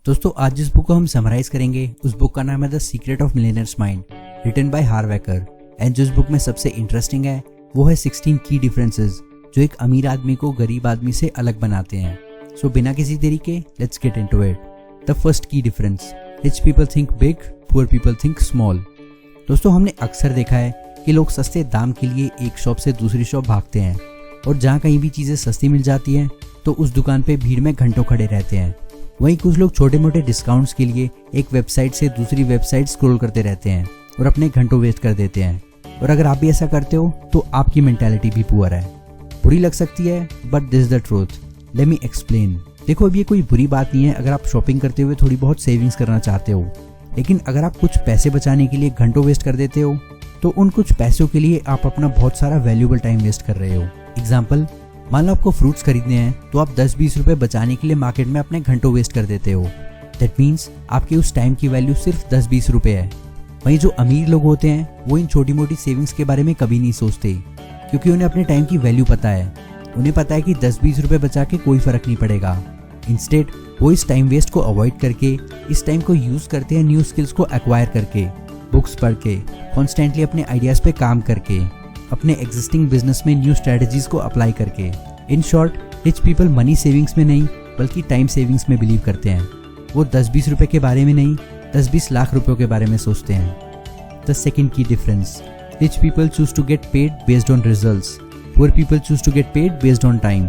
दोस्तों आज जिस बुक को हम समराइज करेंगे उस बुक का नाम है the secret of millionaires mind, written by Harv Eker. And जो इस बुक में सबसे इंटरेस्टिंग है वो है 16 की डिफरेंसेस जो एक अमीर आदमी को गरीब आदमी से अलग बनाते हैं। सो बिना किसी देरी के let's get into it. The first key difference, rich people think big, poor people think small. दोस्तों हमने अक्सर देखा है कि लोग सस्ते दाम के लिए एक शॉप से दूसरी शॉप भागते हैं और जहाँ कहीं भी चीज़ें सस्ती मिल जाती हैं तो उस दुकान पे भीड़ में घंटों खड़े रहते हैं। वहीं कुछ लोग छोटे मोटे डिस्काउंट्स के लिए एक वेबसाइट से दूसरी वेबसाइट स्क्रॉल करते रहते हैं और अपने घंटों वेस्ट कर देते हैं। और अगर आप भी ऐसा करते हो तो आपकी मेंटालिटी भी पुअर है। बुरी लग सकती है but this is the truth, let me explain. देखो अब ये कोई बुरी बात नहीं है अगर आप शॉपिंग करते हुए थोड़ी बहुत सेविंग्स करना चाहते हो, लेकिन अगर आप कुछ पैसे बचाने के लिए घंटों वेस्ट कर देते हो तो उन कुछ पैसों के लिए आप अपना बहुत सारा वैल्यूएबल टाइम वेस्ट कर रहे हो। एग्जाम्पल, मान लो आपको फ्रूट्स खरीदने हैं तो आप 10-20 रुपए बचाने के लिए मार्केट में अपने घंटों वेस्ट कर देते हो। दैट मीन्स आपके उस टाइम की वैल्यू सिर्फ 10-20 रुपए है। वहीं जो अमीर लोग होते हैं वो इन छोटी मोटी सेविंग्स के बारे में कभी नहीं सोचते क्योंकि उन्हें अपने टाइम की वैल्यू पता है। उन्हें पता है कि 10-20 रुपए बचा के कोई फर्क नहीं पड़ेगा। इंस्टेड वो इस टाइम वेस्ट को अवॉइड करके इस टाइम को यूज करते हैं न्यू स्किल्स को एक्वायर करके, बुक्स पढ़ के, कॉन्स्टेंटली अपने आइडियाज पे काम करके, अपने एग्जिस्टिंग बिजनेस में न्यू स्ट्रेटजीज को अप्लाई करके। In short, rich people money savings में नहीं बल्कि टाइम सेविंग्स में बिलीव करते हैं। वो 10-20 रुपए के बारे में नहीं 10-20 लाख रुपयों के बारे में सोचते हैं। द सेकंड की difference, rich people choose to get paid based on results, poor people choose to get paid based on time.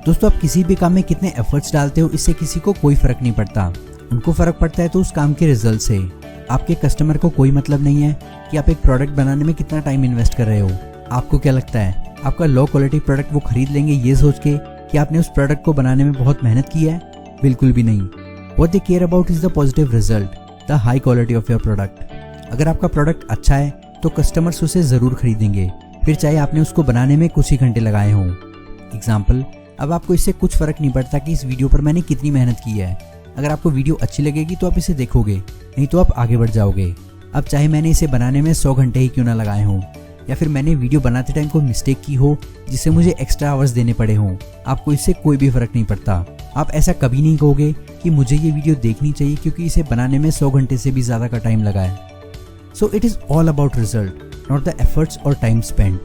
दोस्तों आप किसी भी काम में कितने एफर्ट्स डालते हो इससे किसी को कोई फर्क नहीं पड़ता। उनको फर्क पड़ता है तो उस काम के रिजल्ट से। आपके कस्टमर को कोई मतलब नहीं है कि आप एक प्रोडक्ट बनाने में कितना टाइम इन्वेस्ट कर रहे हो। आपको क्या लगता है आपका लो क्वालिटी प्रोडक्ट वो खरीद लेंगे ये सोच के कि आपने उस प्रोडक्ट को बनाने में बहुत मेहनत की है? बिल्कुल भी नहीं। What they care about is the positive result, the high quality of your product. अगर आपका प्रोडक्ट अच्छा है तो कस्टमर्स उसे जरूर खरीदेंगे, फिर चाहे आपने उसको बनाने में कुछ ही घंटे लगाए हों। एग्जाम्पल, अब आपको इससे कुछ फर्क नहीं पड़ता कि इस वीडियो पर मैंने कितनी मेहनत की है। अगर आपको वीडियो अच्छी लगेगी तो आप इसे देखोगे, नहीं तो आप आगे बढ़ जाओगे। अब चाहे मैंने इसे बनाने में 100 घंटे ही क्यों ना लगाए हों या फिर मैंने वीडियो बनाते टाइम कोई मिस्टेक की हो जिससे मुझे एक्स्ट्रा आवर्स देने पड़े हों, आपको इससे कोई भी फर्क नहीं पड़ता। आप ऐसा कभी नहीं कहोगे कि मुझे ये वीडियो देखनी चाहिए क्योंकि इसे बनाने में 100 घंटे से भी ज्यादा का टाइम लगा है। So it is all about result, not the efforts और टाइम स्पेंट।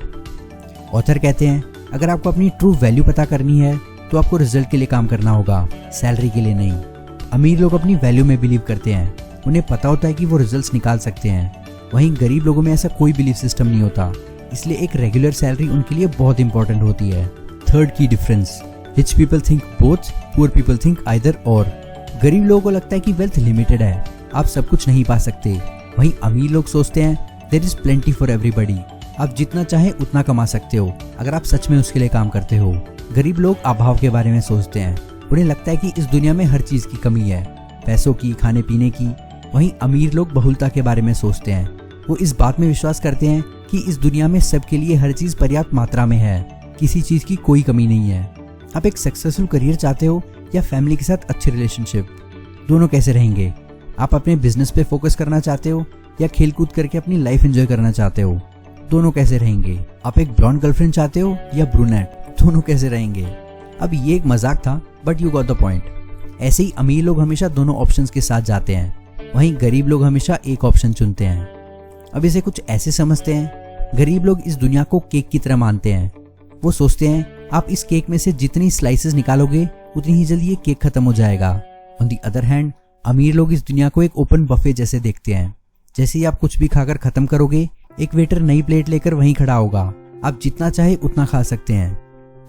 ऑथर कहते हैं अगर आपको अपनी ट्रू वैल्यू पता करनी है तो आपको रिजल्ट के लिए काम करना होगा, सैलरी के लिए नहीं। अमीर लोग अपनी वैल्यू में बिलीव करते हैं, उन्हें पता होता है कि वो रिजल्ट्स निकाल सकते हैं। वहीं गरीब लोगों में ऐसा कोई बिलीफ सिस्टम नहीं होता, इसलिए एक रेगुलर सैलरी उनके लिए बहुत इंपॉर्टेंट होती है। थर्ड की difference, rich people think both, poor people think either और। गरीब लोगों को लगता है कि वेल्थ लिमिटेड है, आप सब कुछ नहीं पा सकते। वहीं अमीर लोग सोचते हैं there is plenty for everybody, आप जितना चाहे उतना कमा सकते हो अगर आप सच में उसके लिए काम करते हो। गरीब लोग अभाव के बारे में सोचते हैं, उन्हें लगता है कि इस दुनिया में हर चीज की कमी है, पैसों की, खाने पीने की। वहीं अमीर लोग बहुलता के बारे में सोचते हैं, वो इस बात में विश्वास करते हैं कि इस दुनिया में सबके लिए हर चीज पर्याप्त मात्रा में है, किसी चीज की कोई कमी नहीं है। आप एक सक्सेसफुल करियर चाहते हो या फैमिली के साथ अच्छी रिलेशनशिप, दोनों कैसे रहेंगे? आप अपने बिजनेस पे फोकस करना चाहते हो या खेल कूद करके अपनी लाइफ एंजॉय करना चाहते हो, दोनों कैसे रहेंगे? आप एक ब्लॉन्ड गर्लफ्रेंड चाहते हो या ब्रूनेट, दोनों कैसे रहेंगे? अब ये एक मजाक था but you got the point. ऐसे ही अमीर लोग हमेशा दोनों ऑप्शंस के साथ जाते हैं, वहीं गरीब लोग हमेशा एक ऑप्शन चुनते हैं। अब इसे कुछ ऐसे समझते हैं, गरीब लोग इस दुनिया को केक की तरह मानते हैं। वो सोचते हैं आप इस केक में से जितनी स्लाइसेस निकालोगे उतनी ही जल्दी ये केक खत्म हो जाएगा। ऑन दी अदर हैंड, अमीर लोग इस दुनिया को एक ओपन बफे जैसे देखते हैं। जैसे ही आप कुछ भी खाकर खत्म करोगे एक वेटर नई प्लेट लेकर वहीं खड़ा होगा, आप जितना चाहे उतना खा सकते हैं।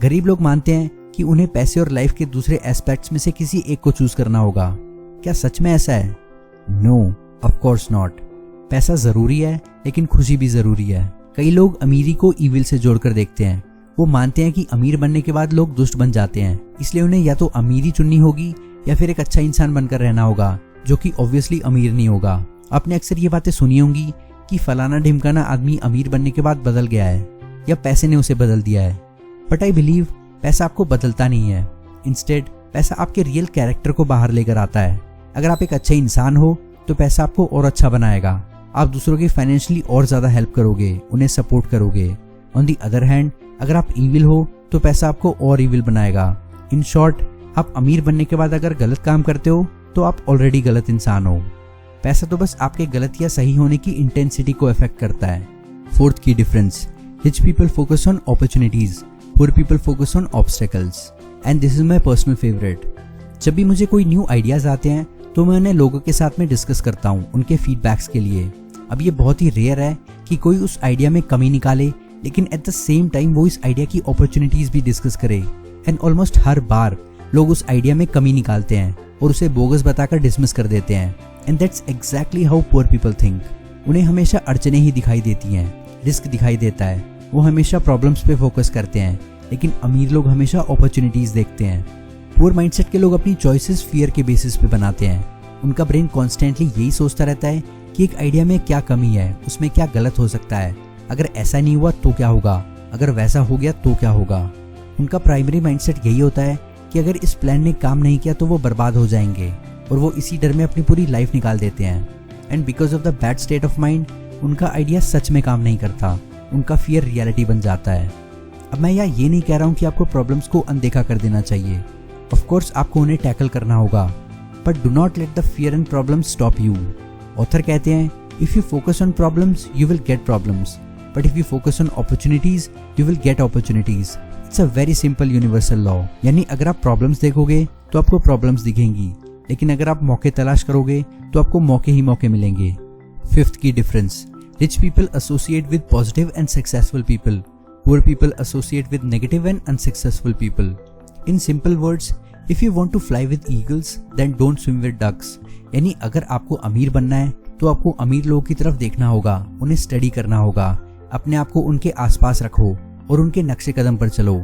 गरीब लोग मानते हैं कि उन्हें पैसे और लाइफ के दूसरे एस्पेक्ट्स में से किसी एक को चूज करना होगा। क्या सच में ऐसा है? No, of course not. पैसा जरूरी है लेकिन खुशी भी जरूरी है। कई लोग अमीरी को ईविल से जोड़कर देखते हैं। वो मानते हैं कि अमीर बनने के बाद लोग दुष्ट बन जाते हैं, इसलिए उन्हें या तो अमीरी चुननी होगी या फिर एक अच्छा इंसान बनकर रहना होगा जो कि ऑब्वियसली अमीर नहीं होगा। आपने अक्सर ये बातें सुनी होंगी कि फलाना ढिमकाना आदमी अमीर बनने के बाद बदल गया है या पैसे ने उसे बदल दिया है। बट आई बिलीव पैसा आपको बदलता नहीं है। इंस्टेड पैसा आपके रियल कैरेक्टर को बाहर लेकर आता है। अगर आप एक अच्छे इंसान हो तो पैसा आपको और अच्छा बनाएगा। आप दूसरों की फाइनेंशियली और ज्यादा हेल्प करोगे, उन्हें सपोर्ट करोगे। ऑन दी अदर हैंड, अगर आप ईविल हो तो पैसा आपको और ईविल बनाएगा। इन शॉर्ट, आप अमीर बनने के बाद अगर गलत काम करते हो तो आप ऑलरेडी गलत इंसान हो। पैसा तो बस आपके गलत या सही होने की इंटेंसिटी को अफेक्ट करता है। फोर्थ की difference, rich people focus on opportunities, poor people focus on obstacles. And this is my personal favourite. जब भी मुझे कोई न्यू आइडियाज आते हैं तो मैं उन्हें लोगों के साथ में डिस्कस करता हूँ उनके फीडबैक्स के लिए। अब ये बहुत ही रेयर है कि कोई उस आइडिया में कमी निकाले, लेकिन एट द सेम टाइम वो इस आइडिया की अपॉर्चुनिटीज भी डिस्कस करे। एंड ऑलमोस्ट हर बार लोग उस आइडिया में कमी निकालते हैं और उसे बोगस बताकर डिसमिस कर देते हैं। And that's exactly how poor people think. उन्हें हमेशा अड़चने ही दिखाई देती हैं, रिस्क दिखाई देता है, वो हमेशा प्रॉब्लम्स पे फोकस करते हैं, लेकिन अमीर लोग हमेशा अपॉर्चुनिटीज देखते हैं। पुअर माइंडसेट के लोग अपनी चॉइसेस फियर के बेसिस पे बनाते हैं। उनका ब्रेन कॉन्स्टेंटली यही सोचता रहता है कि एक आइडिया में क्या कमी है, उसमें क्या गलत हो सकता है, अगर ऐसा नहीं हुआ तो क्या होगा, अगर वैसा हो गया तो क्या होगा। उनका प्राइमरी माइंडसेट यही होता है कि अगर इस प्लान ने काम नहीं किया तो वो बर्बाद हो जाएंगे, और वो इसी डर में अपनी पूरी लाइफ निकाल देते हैं। And because of the bad state of mind उनका आइडिया सच में काम नहीं करता, उनका फियर रियलिटी बन जाता है। अब मैं यहाँ ये नहीं कह रहा हूँ कि आपको प्रॉब्लम्स को अनदेखा कर देना चाहिए। ऑफ कोर्स आपको उन्हें टैकल करना होगा, but do not let the fear and problems stop you. Author कहते हैं, if you focus on problems you will get problems, but if you focus on opportunities you will get opportunities. It's a very simple universal law. यानी अगर आप problems देखोगे तो आपको problems दिखेंगी, लेकिन अगर आप मौके तलाश करोगे तो आपको मौके ही मौके मिलेंगे। फिफ्थ की difference, rich people associate with positive and successful people, poor people associate with negative and unsuccessful people. In simple words, if you want to fly with eagles then don't swim with ducks. यानी अगर आपको अमीर बनना है तो आपको अमीर लोगों की तरफ देखना होगा, उन्हें स्टडी करना होगा, अपने आप को उनके आसपास रखो और उनके नक्शे कदम पर चलो।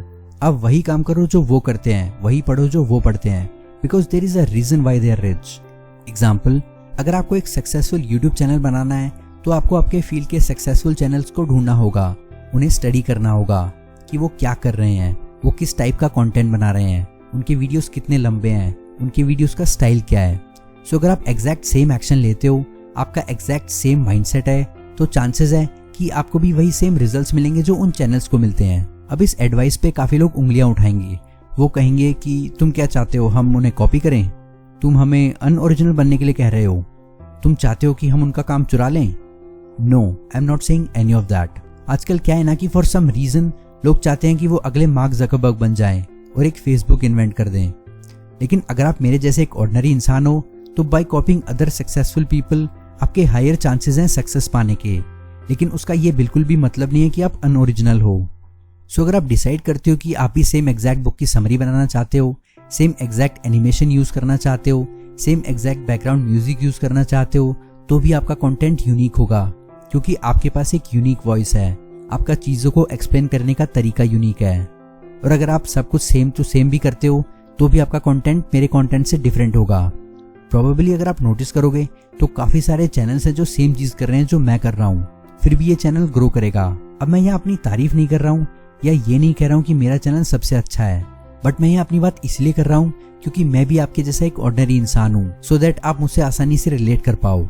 अब वही काम करो जो वो करते हैं, वही पढ़ो जो वो पढ़ते हैं, because there is a reason why they are rich. Example, अगर आपको एक सक्सेसफुल यूट्यूब चैनल बनाना है तो आपको आपके फील्ड के सक्सेसफुल चैनल्स को ढूंढना होगा, उन्हें स्टडी करना होगा कि वो क्या कर रहे हैं, वो किस टाइप का कंटेंट बना रहे हैं, उनके वीडियोस कितने लंबे हैं, उनके वीडियोस का स्टाइल क्या है। सो अगर आप एग्जैक्ट सेम एक्शन लेते हो, आपका एग्जैक्ट सेम माइंडसेट है, तो चांसेस है कि आपको भी वही सेम रिजल्ट्स मिलेंगे जो उन चैनल्स को मिलते हैं। अब इस एडवाइस पे काफी लोग उंगलियां उठाएंगे, वो कहेंगे कि तुम क्या चाहते हो, हम उन्हें कॉपी करें? तुम हमें अनओरिजिनल बनने के लिए कह रहे हो? तुम चाहते हो कि हम उनका काम चुरा लें? No, I am not saying any of that. आजकल क्या है ना कि फॉर सम रीजन लोग चाहते हैं कि वो अगले मार्क ज़करबर्ग बन जाएं और एक फेसबुक इन्वेंट कर दें। लेकिन अगर आप मेरे जैसे एक ऑर्डिनरी इंसान हो तो by copying other successful people आपके हायर चांसेस हैं सक्सेस पाने के, लेकिन उसका ये बिल्कुल भी मतलब नहीं है कि आप अनओरिजिनल हो। सो अगर आप डिसाइड करते हो कि आप भी सेम एग्जैक्ट बुक की समरी बनाना चाहते हो, सेम एग्जैक्ट एनिमेशन यूज करना चाहते हो, same exact background music use करना चाहते हो, तो भी आपका कंटेंट यूनिक होगा, क्योंकि आपके पास एक यूनिक वॉइस है, आपका चीजों को एक्सप्लेन करने का तरीका यूनिक है। और अगर आप सब कुछ सेम टू सेम भी करते हो तो भी आपका कंटेंट मेरे कंटेंट से डिफरेंट होगा। प्रोबेबली अगर आप नोटिस करोगे तो काफी सारे चैनल्स हैं जो सेम चीज कर रहे हैं जो मैं कर रहा हूँ, फिर भी ये चैनल ग्रो करेगा। अब मैं यहाँ अपनी तारीफ नहीं कर रहा हूँ या ये नहीं कह रहा हूँ कि मेरा चैनल सबसे अच्छा है, बट मैं यहाँ अपनी बात इसलिए कर रहा हूँ क्योंकि मैं भी आपके जैसा एक ऑर्डिनरी इंसान हूँ, सो दैट आप मुझसे आसानी से रिलेट कर पाओ।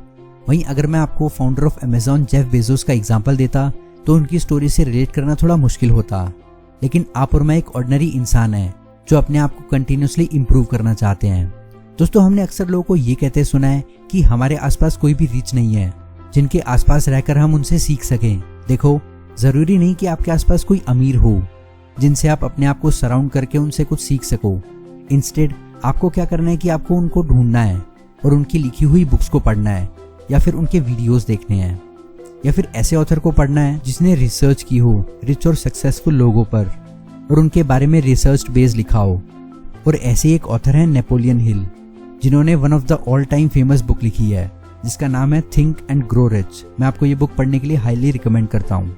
वहीं अगर मैं आपको founder of Amazon Jeff Bezos का एग्जाम्पल देता तो उनकी स्टोरी से रिलेट करना थोड़ा मुश्किल होता, लेकिन आप और मैं एक ऑर्डिनरी इंसान है जो अपने आप को कंटिन्यूसली इंप्रूव करना चाहते हैं। दोस्तों, हमने अक्सर लोगों को ये कहते सुना है कि हमारे आसपास कोई भी रिच नहीं है जिनके आसपास रहकर हम उनसे सीख सकें। देखो, जरूरी नहीं कि आपके आसपास कोई अमीर हो जिनसे आप अपने आप को सराउंड करके उनसे कुछ सीख सको। इंस्टेड आपको क्या करना है कि आपको उनको ढूंढना है और उनकी लिखी हुई बुक्स को पढ़ना है, या फिर उनके वीडियोस देखने हैं, या फिर ऐसे ऑथर को पढ़ना है जिसने रिसर्च की हो रिच और सक्सेसफुल लोगों पर और उनके बारे में रिसर्च बेस्ड लिखा हो। और ऐसे एक ऑथर है नेपोलियन हिल, जिन्होंने one of the all time famous book लिखी है जिसका नाम है थिंक एंड ग्रो रिच। मैं आपको ये बुक पढ़ने के लिए हाईली रिकमेंड करता हूँ।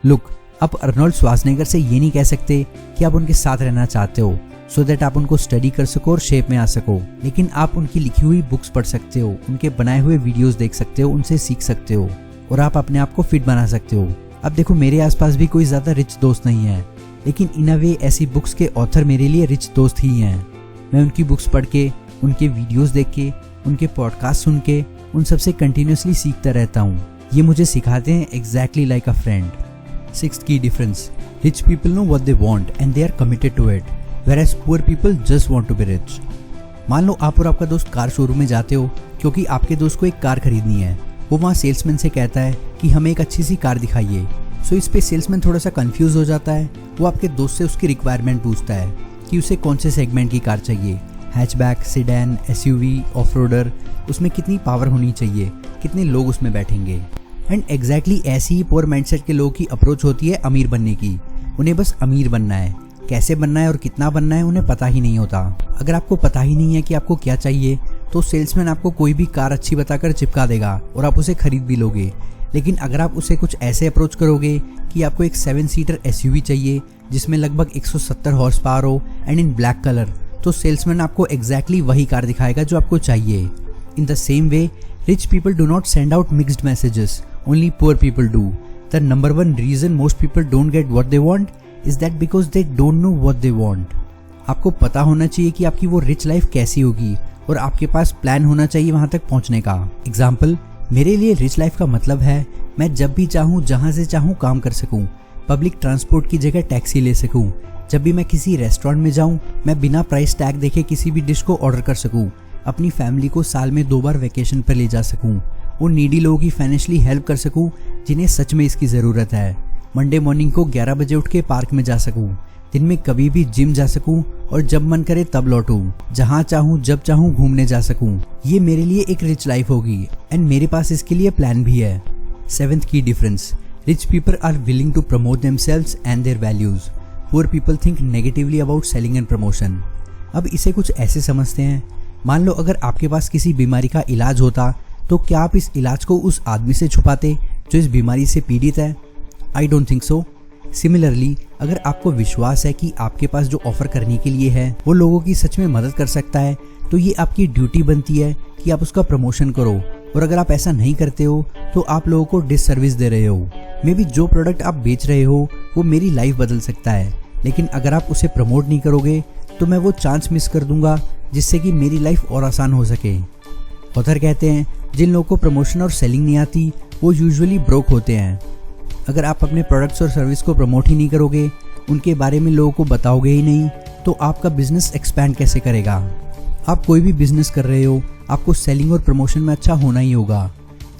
लुक, आप अर्नोल्ड श्वार्ज़नेगर से ये नहीं कह सकते कि आप उनके साथ रहना चाहते हो सो दैट आप उनको स्टडी कर सको और शेप में आ सको, लेकिन आप उनकी लिखी हुई बुक्स पढ़ सकते हो, उनके बनाए हुए वीडियोस देख सकते हो, उनसे सीख सकते हो और आप अपने आप को फिट बना सकते हो। अब देखो, मेरे आसपास भी कोई ज्यादा रिच दोस्त नहीं है, लेकिन इन अ वे ऐसी बुक्स के ऑथर मेरे लिए रिच दोस्त ही हैं। मैं उनकी बुक्स पढ़ के, उनके वीडियोस देख के, उनके पॉडकास्ट सुन के उन सबसे कंटिन्यूसली सीखता रहता हूँ। ये मुझे सिखाते हैं exactly like a friend. Sixth key difference, rich people know what they want and they are committed to it, whereas poor people just want to be rich. मान लो आप और आपका दोस्त कार शोरूम में जाते हो क्योंकि आपके दोस्त को एक कार खरीदनी है। वो वहाँ सेल्समैन से कहता है कि हमें एक अच्छी सी कार दिखाइए। सो इस पे सेल्समैन थोड़ा सा कंफ्यूज हो जाता है। वो आपके दोस्त से उसकी रिक्वायरमेंट पूछता है कि उसे कौन से सेगमेंट की कार चाहिए, हैचबैक, सेडान, एसयूवी, ऑफ-रोडर, उसमें कितनी पावर होनी चाहिए, कितने लोग उसमें बैठेंगे। एंड एग्जैक्टली ऐसी ही पुअर माइंडसेट के लोगों की अप्रोच होती है अमीर बनने की। उन्हें बस अमीर बनना है, कैसे बनना है और कितना बनना है उन्हें पता ही नहीं होता। अगर आपको पता ही नहीं है कि आपको क्या चाहिए तो सेल्समैन आपको कोई भी कार अच्छी बताकर चिपका देगा और आप उसे खरीद भी लोगे। लेकिन अगर आप उसे कुछ ऐसे अप्रोच करोगे कि आपको एक 7 सीटर एसयूवी चाहिए जिसमें लगभग 170 हॉर्स पावर हो एंड इन ब्लैक कलर, तो सेल्समैन आपको एग्जैक्टली वही कार दिखाएगा जो आपको चाहिए। In the same way, rich people do not send out mixed messages, only poor people do. The number 1 reason most people don't get what they want is that because they don't know what they want. आपको पता होना चाहिए कि आपकी वो rich life कैसी होगी और आपके पास प्लान होना चाहिए वहां तक पहुंचने का। एग्जाम्पल, मेरे लिए रिच लाइफ का मतलब है मैं जब भी चाहूँ जहां से चाहूँ काम कर सकूं, पब्लिक ट्रांसपोर्ट की जगह टैक्सी ले सकूं, जब भी मैं किसी रेस्टोरेंट में जाऊं मैं बिना प्राइस टैग देखे किसी भी डिश को ऑर्डर कर सकूं, अपनी फैमिली को साल में 2 बार वेकेशन पर ले जा सकूं, उन नीडी लोगों की फाइनेंशियली हेल्प कर सकूं जिन्हें सच में इसकी ज़रूरत है, मंडे मॉर्निंग को 11 बजे उठ के पार्क में जा सकूं, दिन में कभी भी जिम जा सकूं और जब मन करे तब लौटूं, जहां चाहूं जब चाहूं घूमने जा सकूं। ये मेरे लिए एक रिच लाइफ होगी एंड मेरे पास इसके लिए प्लान भी है। 7th की difference, rich people are willing to promote themselves and their values. Poor people think negatively about selling and promotion. अब इसे कुछ ऐसे समझते हैं, मान लो अगर आपके पास किसी बीमारी का इलाज होता तो क्या आप इस इलाज को उस आदमी से छुपाते जो इस बीमारी से पीड़ित है? I don't think so. Similarly, अगर आपको विश्वास है कि आपके पास जो ऑफर करने के लिए है वो लोगों की सच में मदद कर सकता है, तो ये आपकी ड्यूटी बनती है कि आप उसका प्रमोशन करो। और अगर आप ऐसा नहीं करते हो तो आप लोगों को डिससर्विस दे रहे हो। मे बी जो प्रोडक्ट आप बेच रहे हो वो मेरी लाइफ बदल सकता है, लेकिन अगर आप उसे प्रमोट नहीं करोगे तो मैं वो चांस मिस कर दूंगा जिससे कि मेरी लाइफ और आसान हो सके। ऑथर कहते हैं जिन लोगों को प्रमोशन और सेलिंग नहीं आती वो यूजुअली ब्रोक होते हैं। अगर आप अपने प्रोडक्ट्स और सर्विस को प्रमोट ही नहीं करोगे, उनके बारे में लोगों को बताओगे ही नहीं, तो आपका बिजनेस एक्सपैंड कैसे करेगा? आप कोई भी बिजनेस कर रहे हो, आपको सेलिंग और प्रमोशन में अच्छा होना ही होगा,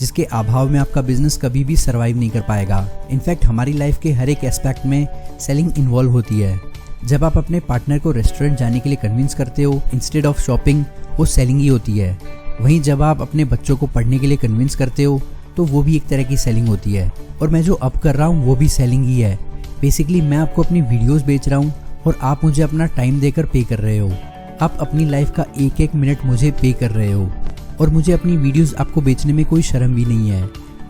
जिसके अभाव में आपका बिजनेस कभी भी सर्वाइव नहीं कर पाएगा। इनफैक्ट हमारी लाइफ के हर एक एस्पेक्ट में सेलिंग इन्वॉल्व होती है। जब आप अपने पार्टनर को रेस्टोरेंट जाने के लिए कन्विंस करते हो इंस्टेड ऑफ शॉपिंग, वो सेलिंग ही होती है। वहीं जब आप अपने बच्चों को पढ़ने के लिए कन्विंस करते हो तो वो भी एक तरह की सेलिंग होती है। और मैं जो अब कर रहा हूँ वो भी सेलिंग ही है। बेसिकली मैं आपको अपनी वीडियोस बेच रहा हूँ और आप मुझे अपना टाइम देकर पे कर रहे हो। आप अपनी लाइफ का एक एक मिनट मुझे पे कर रहे हो और मुझे अपनी वीडियोस आपको बेचने में कोई शर्म भी नहीं है।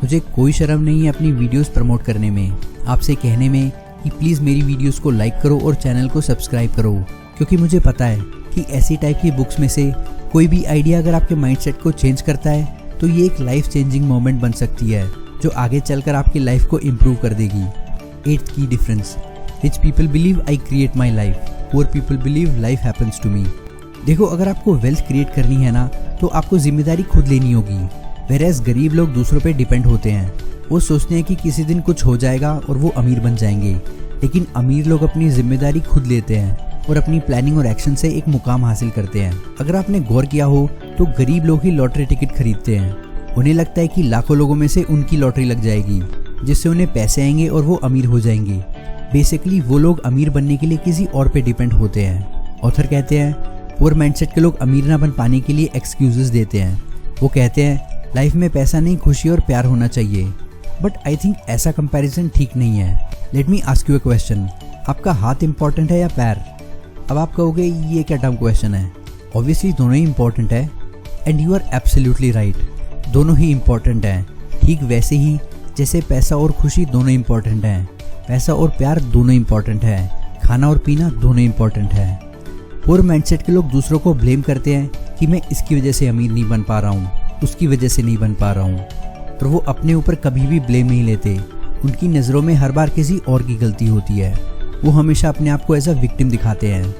मुझे कोई शर्म नहीं है अपनी वीडियोस प्रमोट करने में, आपसे कहने में कि प्लीज़ मेरी वीडियोस को लाइक करो और चैनल को सब्सक्राइब करो, क्योंकि मुझे पता है कि ऐसी टाइप की बुक्स में से कोई भी आइडिया अगर आपके माइंडसेट को चेंज करता है तो ये एक लाइफ चेंजिंग मोमेंट बन सकती है जो आगे चलकर आपकी लाइफ को इम्प्रूव कर देगी। 8th की difference, rich people believe I create my life, poor people believe life happens to me. देखो, अगर आपको वेल्थ क्रिएट करनी है ना तो आपको जिम्मेदारी खुद लेनी होगी। वेरएज़ गरीब लोग दूसरों पे डिपेंड होते हैं, वो सोचते हैं कि किसी दिन कुछ हो जाएगा और वो अमीर बन जाएंगे। लेकिन अमीर लोग अपनी जिम्मेदारी खुद लेते हैं और अपनी प्लानिंग और एक्शन से एक मुकाम हासिल करते हैं। अगर आपने गौर किया हो तो गरीब लोग ही लॉटरी टिकट खरीदते हैं। उन्हें लगता है कि लाखों लोगों में से उनकी लॉटरी लग जाएगी जिससे उन्हें पैसे आएंगे और वो अमीर हो जाएंगे। बेसिकली वो लोग अमीर बनने के लिए किसी और पे डिपेंड होते हैं। ऑथर कहते हैं पुअर माइंडसेट के लोग अमीर ना बन पाने के लिए एक्सक्यूजेस देते हैं। वो कहते हैं लाइफ में पैसा नहीं, खुशी और प्यार होना चाहिए। बट आई थिंक ऐसा कंपैरिजन ठीक नहीं है। Let me ask you a question, आपका हाथ इंपॉर्टेंट है या पैर? अब आप कहोगे ये क्या डम क्वेश्चन है। ऑब्वियसली दोनों ही इंपॉर्टेंट है and you are absolutely right, दोनों ही इंपॉर्टेंट हैं। ठीक वैसे ही जैसे पैसा और खुशी दोनों इंपॉर्टेंट हैं, पैसा और प्यार दोनों इंपॉर्टेंट है, खाना और पीना दोनों इंपॉर्टेंट है। पुअर माइंडसेट के लोग दूसरों को ब्लेम करते हैं कि मैं इसकी वजह से अमीर नहीं बन पा रहा हूँ, उसकी वजह से नहीं बन पा रहा हूँ, और वो अपने ऊपर कभी भी ब्लेम नहीं लेते। उनकी नज़रों में हर बार किसी और की गलती होती है। वो हमेशा अपने आप को एज अ विक्टिम दिखाते हैं।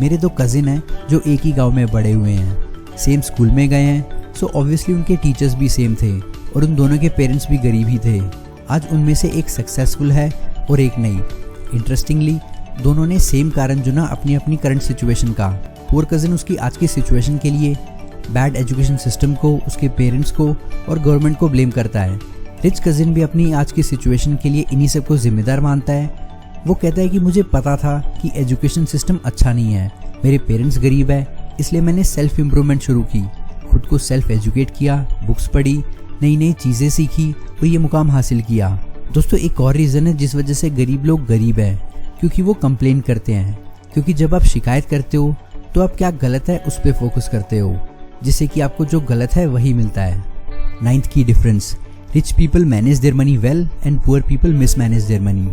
मेरे 2 कज़िन हैं जो एक ही गांव में बड़े हुए हैं, सेम स्कूल में गए हैं, सो ऑब्वियसली उनके टीचर्स भी सेम थे और उन दोनों के पेरेंट्स भी गरीब ही थे। आज उनमें से एक सक्सेसफुल है और एक नहीं। इंटरेस्टिंगली दोनों ने सेम कारण चुना अपनी अपनी करंट सिचुएशन का। पुअर कज़न उसकी आज की सिचुएशन के लिए बैड एजुकेशन सिस्टम को, उसके पेरेंट्स को और गवर्नमेंट को ब्लेम करता है। रिच कज़न भी अपनी आज की सिचुएशन के लिए इन्हीं सबको जिम्मेदार मानता है। वो कहता है कि मुझे पता था कि एजुकेशन सिस्टम अच्छा नहीं है, मेरे पेरेंट्स गरीब है, इसलिए मैंने सेल्फ इम्प्रूवमेंट शुरू की, खुद को सेल्फ एजुकेट किया, बुक्स पढ़ी, नई नई चीज़ें सीखी और ये मुकाम हासिल किया। दोस्तों एक और रीज़न है जिस वजह से गरीब लोग गरीब हैं, क्योंकि वो कंप्लेन करते हैं। क्योंकि जब आप शिकायत करते हो तो आप क्या गलत है उस पर फोकस करते हो, जिससे कि आपको जो गलत है वही मिलता है। 9th की difference, rich people manage their money well and poor people mismanage their money.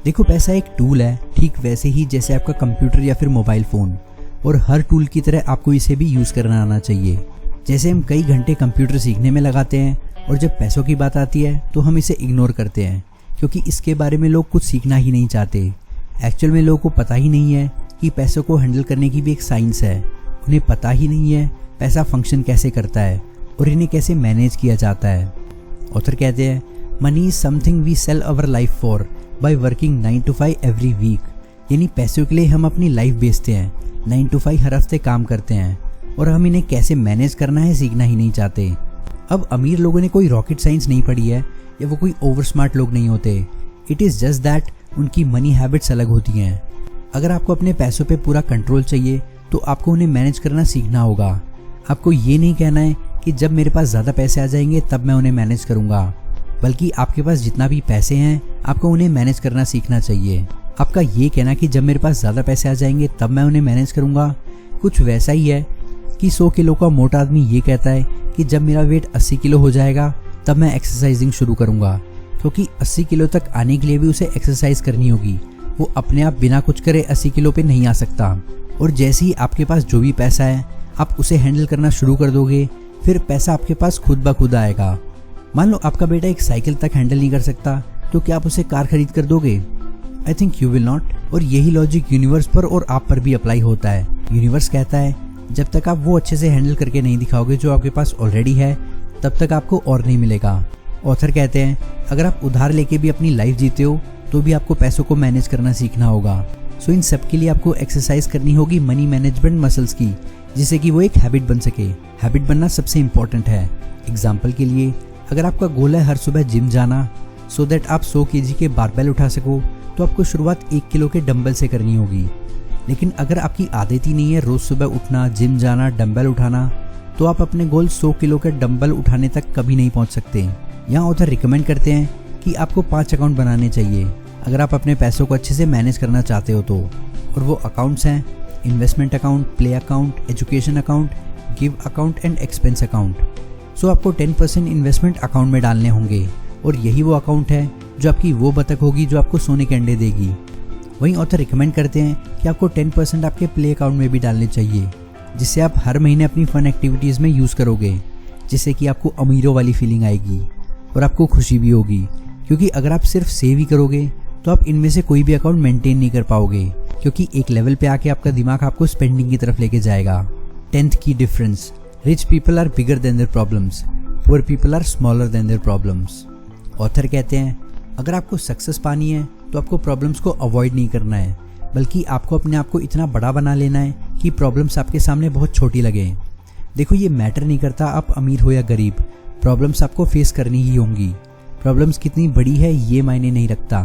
देखो पैसा एक टूल है, ठीक वैसे ही जैसे आपका कंप्यूटर या फिर मोबाइल फ़ोन, और हर टूल की तरह आपको इसे भी यूज़ करना आना चाहिए। जैसे हम कई घंटे कंप्यूटर सीखने में लगाते हैं और जब पैसों की बात आती है तो हम इसे इग्नोर करते हैं, क्योंकि इसके बारे में लोग कुछ सीखना ही नहीं चाहते। एक्चुअल में लोगों को पता ही नहीं है कि पैसों को हैंडल करने की भी एक साइंस है। उन्हें पता ही नहीं है पैसा फंक्शन कैसे करता है और इन्हें कैसे मैनेज किया जाता है। ऑथर कहते हैं, money is something we sell our life for by working 9 to 5 every week. यानी पैसों के लिए हम अपनी लाइफ बेचते हैं, 9 to 5 हर हफ्ते काम करते हैं और हम इन्हें कैसे मैनेज करना है सीखना ही नहीं चाहते। अब अमीर लोगों ने कोई रॉकेट साइंस नहीं पढ़ी है या वो कोई ओवर स्मार्ट लोग नहीं होते। इट इज़ जस्ट दैट उनकी मनी हैबिट्स अलग होती हैं। अगर आपको अपने पैसों पे पूरा कंट्रोल चाहिए तो आपको उन्हें मैनेज करना सीखना होगा। आपको ये नहीं कहना है कि जब मेरे पास ज़्यादा पैसे आ जाएंगे तब मैं उन्हें मैनेज करूँगा, बल्कि आपके पास जितना भी पैसे हैं आपको उन्हें मैनेज करना सीखना चाहिए। आपका ये कहना कि जब मेरे पास ज़्यादा पैसे आ जाएंगे तब मैं उन्हें मैनेज करूँगा कुछ वैसा ही है कि 100 किलो का मोटा आदमी ये कहता है कि जब मेरा वेट 80 किलो हो जाएगा तब मैं एक्सरसाइजिंग शुरू करूँगा, क्योंकि 80 किलो तक आने के लिए भी उसे एक्सरसाइज करनी होगी। वो अपने आप बिना कुछ करे 80 किलो पे नहीं आ सकता। और जैसे ही आपके पास जो भी पैसा है आप उसे हैंडल करना शुरू कर दोगे, फिर पैसा आपके पास खुद ब खुद आएगा। मान लो आपका बेटा एक साइकिल तक हैंडल नहीं कर सकता, तो क्या आप उसे कार खरीद कर दोगे? I think you will not. और यही लॉजिक यूनिवर्स पर और आप पर भी अप्लाई होता है। यूनिवर्स कहता है जब तक आप वो अच्छे से हैंडल करके नहीं दिखाओगे जो आपके पास ऑलरेडी है, तब तक आपको और नहीं मिलेगा। ऑथर कहते हैं अगर आप उधार लेके भी अपनी लाइफ जीते हो तो भी आपको पैसों को मैनेज करना सीखना होगा। सो इन सब के लिए आपको एक्सरसाइज करनी होगी मनी मैनेजमेंट मसल्स की, जिससे कि वो एक हैबिट बन सके। हैबिट बनना सबसे इम्पॉर्टेंट है। एग्जाम्पल के लिए अगर आपका गोल है हर सुबह जिम जाना सो दैट आप 100 kg के बारबेल उठा सको, तो आपको शुरुआत 1 किलो के डंबल से करनी होगी। लेकिन अगर आपकी आदत ही नहीं है रोज़ सुबह उठना, जिम जाना, डंबल उठाना, तो आप अपने गोल 100 किलो के डंबल उठाने तक कभी नहीं पहुंच सकते। यहाँ ऑथर रिकमेंड करते हैं कि आपको 5 अकाउंट बनाने चाहिए अगर आप अपने पैसों को अच्छे से मैनेज करना चाहते हो तो। और वो अकाउंट्स हैं investment account, play account, education account, give account and expense account. So आपको 10% इन्वेस्टमेंट अकाउंट में डालने होंगे, और यही वो अकाउंट है जो आपकी वो बतख होगी जो आपको सोने के अंडे देगी। वहीं ऑथर रिकमेंड करते हैं कि आपको 10% आपके प्ले अकाउंट में भी डालने चाहिए, जिससे आप हर महीने अपनी फन एक्टिविटीज़ में यूज़ करोगे, जिससे कि आपको अमीरों वाली फीलिंग आएगी और आपको खुशी भी होगी। क्योंकि अगर आप सिर्फ सेव ही करोगे तो आप इनमें से कोई भी अकाउंट मेंटेन नहीं कर पाओगे, क्योंकि एक लेवल पे आके आपका दिमाग आपको स्पेंडिंग की तरफ लेके जाएगा। 10th की difference, rich people are bigger than their problems, poor people are smaller than their problems. Author कहते हैं अगर आपको सक्सेस पानी है तो आपको प्रॉब्लम्स को अवॉइड नहीं करना है, बल्कि आपको अपने आप को इतना बड़ा बना लेना है कि प्रॉब्लम्स आपके सामने बहुत छोटी लगे। देखो ये मैटर नहीं करता आप अमीर हो या गरीब, प्रॉब्लम्स आपको फेस करनी ही होंगी। प्रॉब्लम्स कितनी बड़ी है ये मायने नहीं रखता,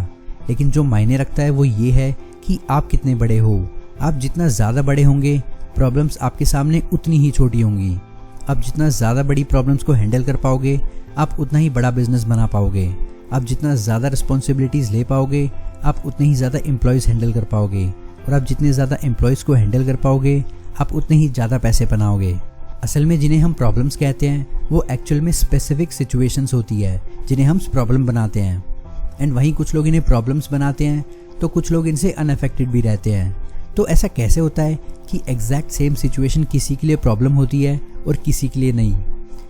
लेकिन जो मायने रखता है वो ये है कि आप कितने बड़े हो। आप जितना ज़्यादा बड़े होंगे प्रॉब्लम्स आपके सामने उतनी ही छोटी होंगी। आप जितना ज़्यादा बड़ी प्रॉब्लम्स को हैंडल कर पाओगे आप उतना ही बड़ा बिजनेस बना पाओगे। आप जितना ज़्यादा रिस्पॉन्सिबिलिटीज़ ले पाओगे आप उतने ही ज़्यादा एम्प्लॉयज़ हैंडल कर पाओगे, और आप जितने ज़्यादा एम्प्लॉयज़ को हैंडल कर पाओगे आप उतने ही ज़्यादा पैसे बनाओगे। असल में जिन्हें हम प्रॉब्लम्स कहते हैं वो एक्चुअल में स्पेसिफिक सिचुएशंस होती है जिन्हें हम प्रॉब्लम बनाते हैं। एंड वहीं कुछ लोग इन्हें प्रॉब्लम्स बनाते हैं तो कुछ लोग इनसे अनअफेक्टेड भी रहते हैं। तो ऐसा कैसे होता है कि एग्जैक्ट सेम सिचुएशन किसी के लिए प्रॉब्लम होती है और किसी के लिए नहीं?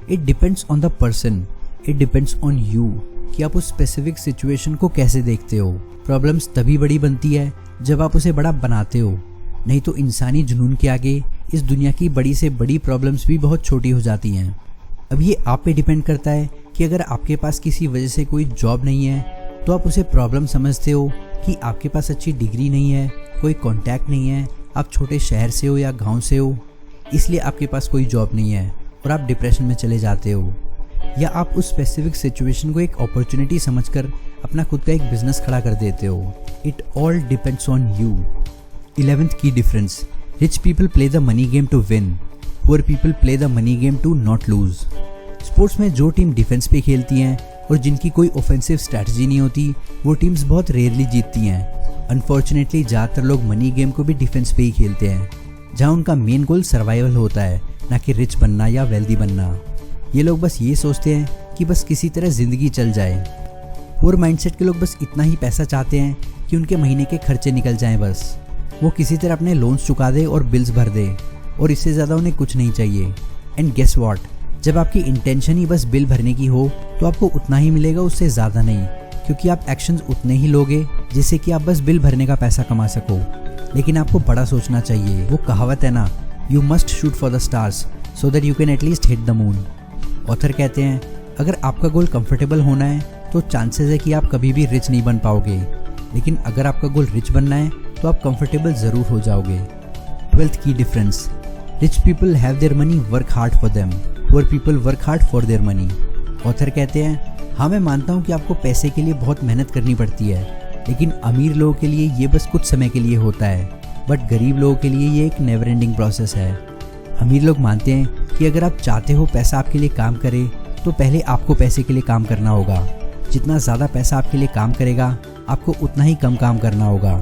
It depends on the person, it depends on you कि आप उस स्पेसिफिक सिचुएशन को कैसे देखते हो। प्रॉब्लम्स तभी बड़ी बनती है जब आप उसे बड़ा बनाते हो, नहीं तो इंसानी जुनून के आगे इस दुनिया की बड़ी से बड़ी प्रॉब्लम्स भी बहुत छोटी हो जाती हैं। अब ये आप पे डिपेंड करता है कि अगर आपके पास किसी वजह से कोई जॉब नहीं है तो आप उसे प्रॉब्लम समझते हो, कि आपके पास अच्छी डिग्री नहीं है, कोई कॉन्टैक्ट नहीं है आप छोटे शहर से हो या गांव से हो, इसलिए आपके पास कोई जॉब नहीं है और आप डिप्रेशन में चले जाते हो, या आप उस स्पेसिफिक सिचुएशन को एक अपॉर्चुनिटी समझकर अपना खुद का एक बिजनेस खड़ा कर देते हो। It all depends on you. 11th की difference, rich people play the money game to win, poor people play the money game to not lose. Sports में जो टीम डिफेंस पे खेलती हैं और जिनकी कोई ऑफेंसिव स्ट्रैटेजी नहीं होती, वो टीम्स बहुत रेयरली जीतती हैं। अनफॉर्चुनेटली ज़्यादातर लोग मनी गेम को भी डिफेंस पे ही खेलते हैं, जहाँ उनका मेन गोल सर्वाइवल होता है, ना कि रिच बनना या वेल्दी बनना। ये लोग बस ये सोचते हैं कि बस किसी तरह ज़िंदगी चल जाए। पुअर माइंडसेट के लोग बस इतना ही पैसा चाहते हैं कि उनके महीने के खर्चे निकल जाएं, बस वो किसी तरह अपने लोन्स चुका दे और बिल्स भर दे, और इससे ज़्यादा उन्हें कुछ नहीं चाहिए। एंड गेस व्हाट, जब आपकी इंटेंशन ही बस बिल भरने की हो तो आपको उतना ही मिलेगा, उससे ज़्यादा नहीं, क्योंकि आप एक्शंस उतने ही लोगे जिससे कि आप बस बिल भरने का पैसा कमा सको। लेकिन आपको बड़ा सोचना चाहिए। वो कहावत है ना, you must shoot for the stars so that you can at least hit the moon. Author कहते हैं, अगर आपका गोल कंफर्टेबल होना है तो चांसेस है कि आप कभी भी रिच नहीं बन पाओगे, लेकिन अगर आपका गोल रिच बनना है तो आप कंफर्टेबल ज़रूर हो जाओगे। 12th की difference, rich people have their money, work hard for them, poor people work hard for their money. Author कहते हैं, हाँ मैं मानता हूँ कि आपको पैसे के लिए बहुत मेहनत करनी पड़ती है, लेकिन अमीर लोगों के लिए ये बस कुछ समय के लिए होता है, बट गरीब लोगों के लिए ये एक नेवर एंडिंग प्रोसेस है। अमीर लोग मानते हैं कि अगर आप चाहते हो पैसा आपके लिए काम करे, तो पहले आपको पैसे के लिए काम करना होगा। जितना ज़्यादा पैसा आपके लिए काम करेगा, आपको उतना ही कम काम करना होगा।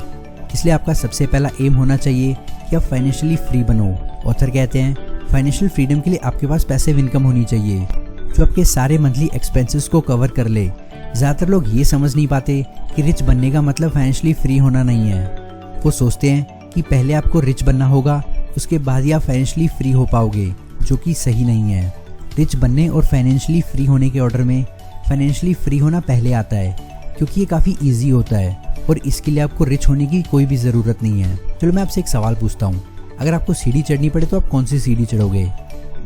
इसलिए आपका सबसे पहला एम होना चाहिए कि आप फाइनेंशियली फ्री बनो। ऑथर कहते हैं, फाइनेंशियल फ्रीडम के लिए आपके पास पैसिव इनकम होनी चाहिए जो आपके सारे मंथली एक्सपेंसेस को कवर कर ले। ज़्यादातर लोग ये समझ नहीं पाते कि रिच बनने का मतलब फाइनेंशियली फ्री होना नहीं है। वो सोचते हैं कि पहले आपको रिच बनना होगा, उसके बाद ही आप फाइनेंशियली फ्री हो पाओगे, जो कि सही नहीं है। रिच बनने और फाइनेंशियली फ्री होने के ऑर्डर में फाइनेंशियली फ्री होना पहले आता है, क्योंकि ये काफ़ी ईजी होता है और इसके लिए आपको रिच होने की कोई भी ज़रूरत नहीं है। चलो मैं आपसे एक सवाल पूछता हूँ, अगर आपको सीढ़ी चढ़नी पड़े तो आप कौन सी सीढ़ी चढ़ोगे?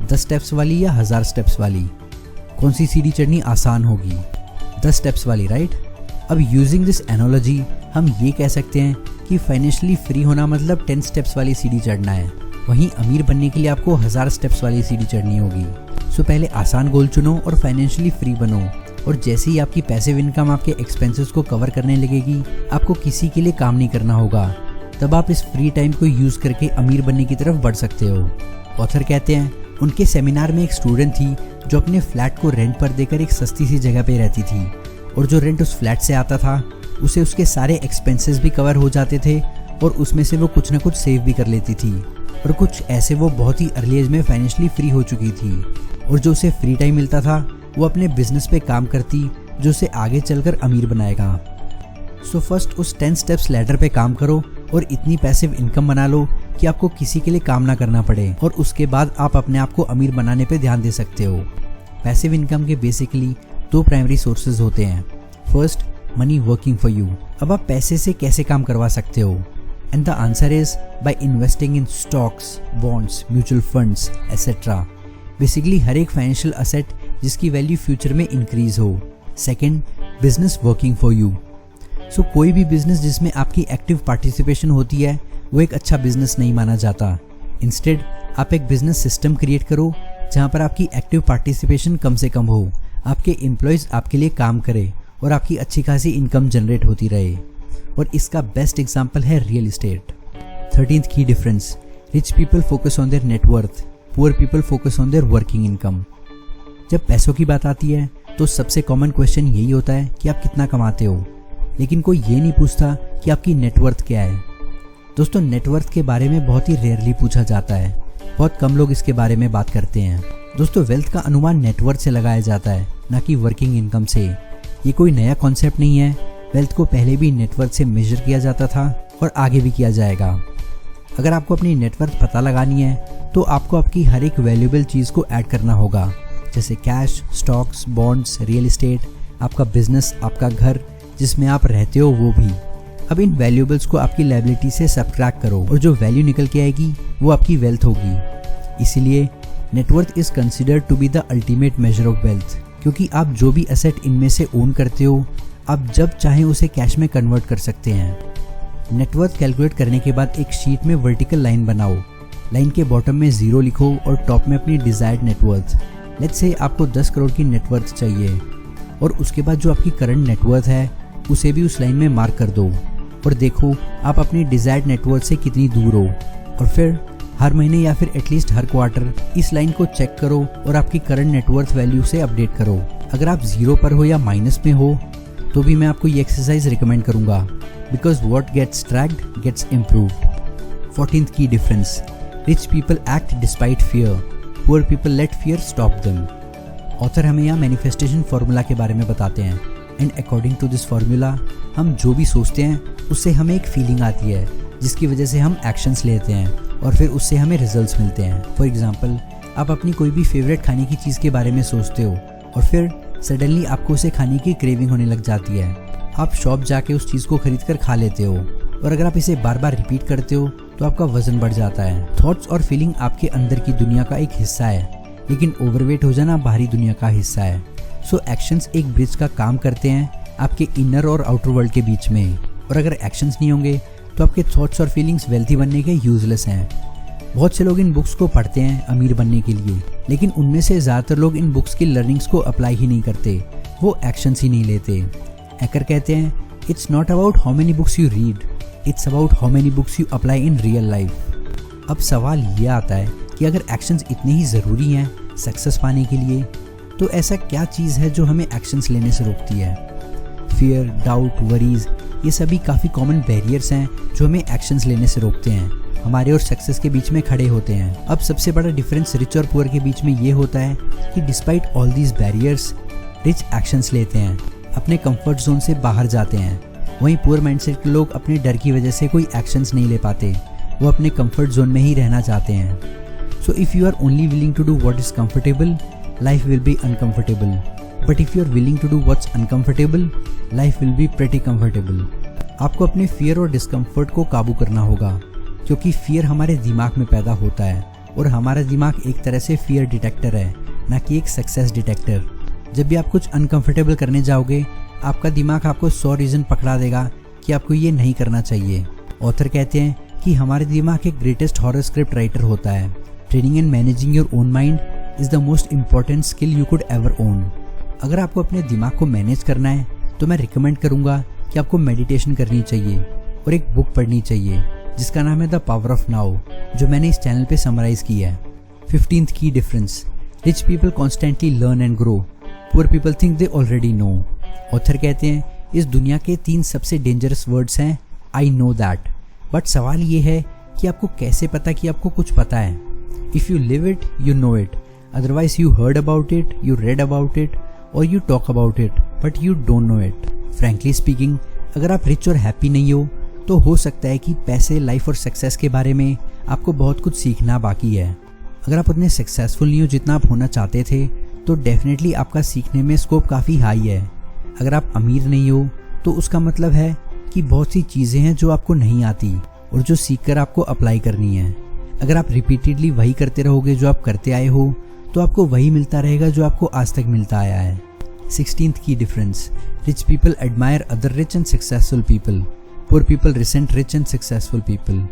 10 स्टेप्स वाली या 1000 स्टेप्स वाली? कौन सी सीढ़ी चढ़नी आसान होगी? 10 स्टेप्स वाली, राइट? अब यूजिंग दिस एनोलॉजी हम ये कह सकते हैं कि फाइनेंशियली फ्री होना मतलब 10 स्टेप्स वाली सीढ़ी चढ़ना है, वहीं अमीर बनने के लिए आपको 1000 स्टेप्स वाली सीढ़ी चढ़नी होगी। सो पहले आसान गोल चुनो और फाइनेंशियली फ्री बनो, और जैसे ही आपकी पैसिव इनकम आपके एक्सपेंसेस को कवर करने लगेगी, आपको किसी के लिए काम नहीं करना होगा। तब आप इस फ्री टाइम को यूज़ करके अमीर बनने की तरफ बढ़ सकते हो। ऑथर कहते हैं, उनके सेमिनार में एक स्टूडेंट थी जो अपने फ्लैट को रेंट पर देकर एक सस्ती सी जगह पे रहती थी, और जो रेंट उस फ्लैट से आता था उसे उसके सारे एक्सपेंसेस भी कवर हो जाते थे, और उसमें से वो कुछ ना कुछ सेव भी कर लेती थी। और कुछ ऐसे वो बहुत ही अर्ली एज में फाइनेंशियली फ्री हो चुकी थी, और जो उसे फ्री टाइम मिलता था वो अपने बिजनेस पे काम करती, जो उसे आगे चलकर अमीर बनाएगा। सो फर्स्ट उस 10 स्टेप्स लैडर पे काम करो और इतनी पैसिव इनकम बना लो कि आपको किसी के लिए काम ना करना पड़े, और उसके बाद आप अपने आप को अमीर बनाने पे ध्यान दे सकते हो। पैसिव इनकम के बेसिकली 2 प्राइमरी सोर्सेज होते हैं। First, money working for you. अब आप पैसे से कैसे काम करवा सकते हो? And the answer is by investing in stocks, bonds, mutual funds etcetera. Basically हर एक फाइनेंशियल असेट जिसकी वैल्यू फ्यूचर में इंक्रीज हो। Second, business working for you. So कोई भी बिजनेस जिसमें आपकी एक्टिव पार्टिसिपेशन होती है वो एक अच्छा बिजनेस नहीं माना जाता। इंस्टेड आप एक बिजनेस सिस्टम क्रिएट करो जहाँ पर आपकी एक्टिव पार्टिसिपेशन कम से कम हो, आपके एम्प्लॉयज़ आपके लिए काम करें और आपकी अच्छी खासी इनकम जनरेट होती रहे। और इसका बेस्ट एग्जाम्पल है रियल इस्टेट। 13th की difference, rich people focus on their net worth, poor people focus on their working income. जब पैसों की बात आती है तो सबसे कॉमन क्वेश्चन यही होता है कि आप कितना कमाते हो, लेकिन कोई ये नहीं पूछता कि आपकी नेटवर्थ क्या है। दोस्तों, नेटवर्थ के बारे में बहुत ही रेयरली पूछा जाता है, बहुत कम लोग इसके बारे में बात करते हैं। दोस्तों, वेल्थ का अनुमान नेटवर्थ से लगाया जाता है, ना कि वर्किंग इनकम से। ये कोई नया कॉन्सेप्ट नहीं है, वेल्थ को पहले भी नेटवर्थ से मेजर किया जाता था और आगे भी किया जाएगा। अगर आपको अपनी नेटवर्थ पता लगानी है तो आपको आपकी हर एक वैल्यूएबल चीज़ को ऐड करना होगा, जैसे cash, stocks, bonds, real estate, आपका बिजनेस, आपका घर जिसमें आप रहते हो वो भी। अब इन वैल्यूएबल्स को आपकी लायबिलिटी से सब्ट्रैक्ट करो और जो वैल्यू निकल के आएगी वो आपकी वेल्थ होगी। इसीलिए net worth is considered to be the ultimate measure of wealth, क्योंकि आप जो भी एसेट इनमें से ओन करते हो आप जब चाहें उसे कैश में कन्वर्ट कर सकते हैं। नेटवर्थ कैलकुलेट करने के बाद एक शीट में वर्टिकल लाइन बनाओ। लाइन के बॉटम में 0 लिखो और टॉप में अपनी डिजायर्ड नेटवर्थ। लेट्स से आपको 10 करोड़ की नेटवर्थ चाहिए और उसके बाद जो आपकी करंट नेटवर्थ है उसे भी उस लाइन में मार्क कर दो और देखो आप अपनी डिजायर्ड नेटवर्थ से कितनी दूर हो। और फिर हर महीने या फिर एटलीस्ट हर क्वार्टर इस लाइन को चेक करो और आपकी करंट नेटवर्थ वैल्यू से अपडेट करो। अगर आप 0 पर हो या माइनस में हो तो भी मैं आपको ये एक्सरसाइज रिकमेंड करूंगा, because what gets tracked gets improved. 14th की difference, rich people act despite fear, poor people let fear stop them. Author हमें यहाँ मैनिफेस्टेशन फॉर्मूला के बारे में बताते हैं and according to this formula हम जो भी सोचते हैं उससे हमें एक फीलिंग आती है जिसकी वजह से हम एक्शंस लेते हैं और फिर उससे हमें रिजल्ट्स मिलते हैं। फॉर एग्जाम्पल, आप अपनी कोई भी फेवरेट खाने की चीज़ के बारे में सोचते हो और फिर सडनली आपको उसे खाने की क्रेविंग होने लग जाती है। आप शॉप जाके उस चीज़ को खरीद कर खा लेते हो और अगर आप इसे बार बार रिपीट करते हो तो आपका वजन बढ़ जाता है। थॉट्स और फीलिंग आपके अंदर की दुनिया का एक हिस्सा है, लेकिन ओवरवेट हो जाना बाहरी दुनिया का हिस्सा है। सो एक्शंस एक ब्रिज का काम करते हैं आपके इनर और आउटर वर्ल्ड के बीच में, और अगर एक्शंस नहीं होंगे तो आपके थॉट्स और फीलिंग्स वेल्थी बनने के यूजलेस हैं। बहुत से लोग इन बुक्स को पढ़ते हैं अमीर बनने के लिए, लेकिन उनमें से ज़्यादातर लोग इन बुक्स की लर्निंग्स को अप्लाई ही नहीं करते, वो एक्शंस ही नहीं लेते। एकर कहते हैं, it's not about how many books you read, it's about how many books you apply in real life. अब सवाल ये आता है कि अगर एक्शंस इतने ही ज़रूरी हैं सक्सेस पाने के लिए, तो ऐसा क्या चीज़ है जो हमें एक्शंस लेने से रोकती है? फियर, डाउट, वरीज, ये सभी काफ़ी कॉमन बैरियर्स हैं जो हमें एक्शंस लेने से रोकते हैं, हमारे और सक्सेस के बीच में खड़े होते हैं। अब सबसे बड़ा डिफरेंस रिच और पुअर के बीच में ये होता है कि despite all these barriers, rich actions लेते हैं, अपने कंफर्ट जोन से बाहर जाते हैं। वहीं पुअर माइंडसेट के लोग अपने डर की वजह से कोई एक्शंस नहीं ले पाते, वो अपने कंफर्ट जोन में ही रहना चाहते हैं। So if you are only willing to do what is comfortable, life will be uncomfortable, but if you are willing to do what's uncomfortable, life will be pretty comfortable. आपको अपने fear और discomfort को काबू करना होगा, क्योंकि fear हमारे दिमाग में पैदा होता है और हमारा दिमाग एक तरह से फियर डिटेक्टर है, ना कि एक सक्सेस डिटेक्टर। जब भी आप कुछ अनकंफर्टेबल करने जाओगे, आपका दिमाग आपको 100 रीज़न पकड़ा देगा कि आपको ये नहीं करना चाहिए। ऑथर कहते हैं कि हमारे दिमाग एक ग्रेटेस्ट हॉरर स्क्रिप्ट राइटर होता है। Training and managing your own mind is the most important skill you could ever own. अगर आपको अपने दिमाग को मैनेज करना है तो मैं रिकमेंड करूँगा कि आपको मेडिटेशन करनी चाहिए और एक बुक पढ़नी चाहिए जिसका नाम है द पावर ऑफ नाउ, जो मैंने इस चैनल पे समराइज किया है। 15th की difference, rich people constantly learn and grow, poor people think they already know. Author कहते हैं इस दुनिया के 3 सबसे डेंजरस वर्ड्स हैं आई नो दैट, बट सवाल ये है कि आपको कैसे पता कि आपको कुछ पता है। If you live it you know it, otherwise you heard about it, you read about it और you talk about it but you don't know it. Frankly speaking, अगर आप रिच और हैप्पी नहीं हो तो हो सकता है कि पैसे, लाइफ और सक्सेस के बारे में आपको बहुत कुछ सीखना बाकी है। अगर आप उतने सक्सेसफुल नहीं हो जितना आप होना चाहते थे तो डेफिनेटली आपका सीखने में स्कोप काफ़ी हाई है। अगर आप अमीर नहीं हो तो उसका मतलब है कि बहुत सी चीज़ें हैं जो आपको नहीं आती और जो सीख कर आपको अप्लाई करनी है। अगर आप रिपीटेडली वही करते रहोगे जो आप करते आए हो तो आपको वही मिलता रहेगा जो आपको आज तक मिलता आया है। 16th की difference, rich people admire other rich and successful people, poor people recent rich and successful people.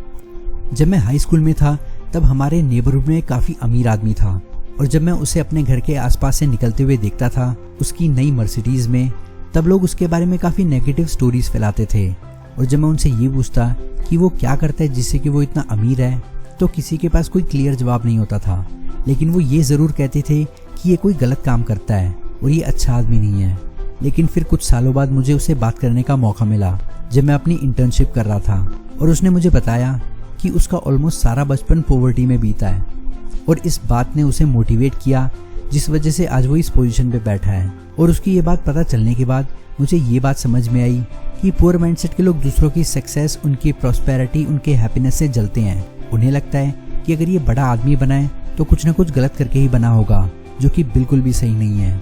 जब मैं हाई स्कूल में था तब हमारे नेबरहुड में काफ़ी अमीर आदमी था और जब मैं उसे अपने घर के आसपास से निकलते हुए देखता था उसकी नई मर्सिडीज़ में, तब लोग उसके बारे में काफ़ी नेगेटिव स्टोरीज फैलाते थे। और जब मैं उनसे ये पूछता कि वो क्या करता है जिससे कि वो इतना अमीर है, तो किसी के पास कोई क्लियर जवाब नहीं होता था, लेकिन वो ये ज़रूर कहते थे कि ये कोई गलत काम करता है और ये अच्छा आदमी नहीं है। लेकिन फिर कुछ सालों बाद मुझे उससे बात करने का मौका मिला जब मैं अपनी इंटर्नशिप कर रहा था और उसने मुझे बताया कि उसका ऑलमोस्ट सारा बचपन पॉवर्टी में बीता है और इस बात ने उसे मोटिवेट किया जिस वजह से आज वो इस पोजीशन पे बैठा है। और उसकी ये बात पता चलने के बाद मुझे ये बात समझ में आई कि पुअर माइंडसेट के लोग दूसरों की सक्सेस, उनकी प्रॉस्पेरिटी, उनके हैप्पीनेस से जलते हैं। उन्हें लगता है कि अगर ये बड़ा आदमी बना है तो कुछ ना कुछ गलत करके ही बना होगा, जो कि बिल्कुल भी सही नहीं है।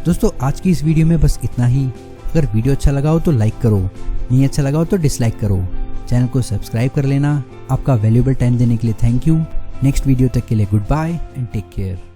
दोस्तों, आज की इस वीडियो में बस इतना ही। अगर वीडियो अच्छा लगा हो तो लाइक करो, नहीं अच्छा लगा हो तो डिसलाइक करो। चैनल को सब्सक्राइब कर लेना। आपका वैल्यूएबल टाइम देने के लिए थैंक यू। नेक्स्ट वीडियो तक के लिए goodbye and take care.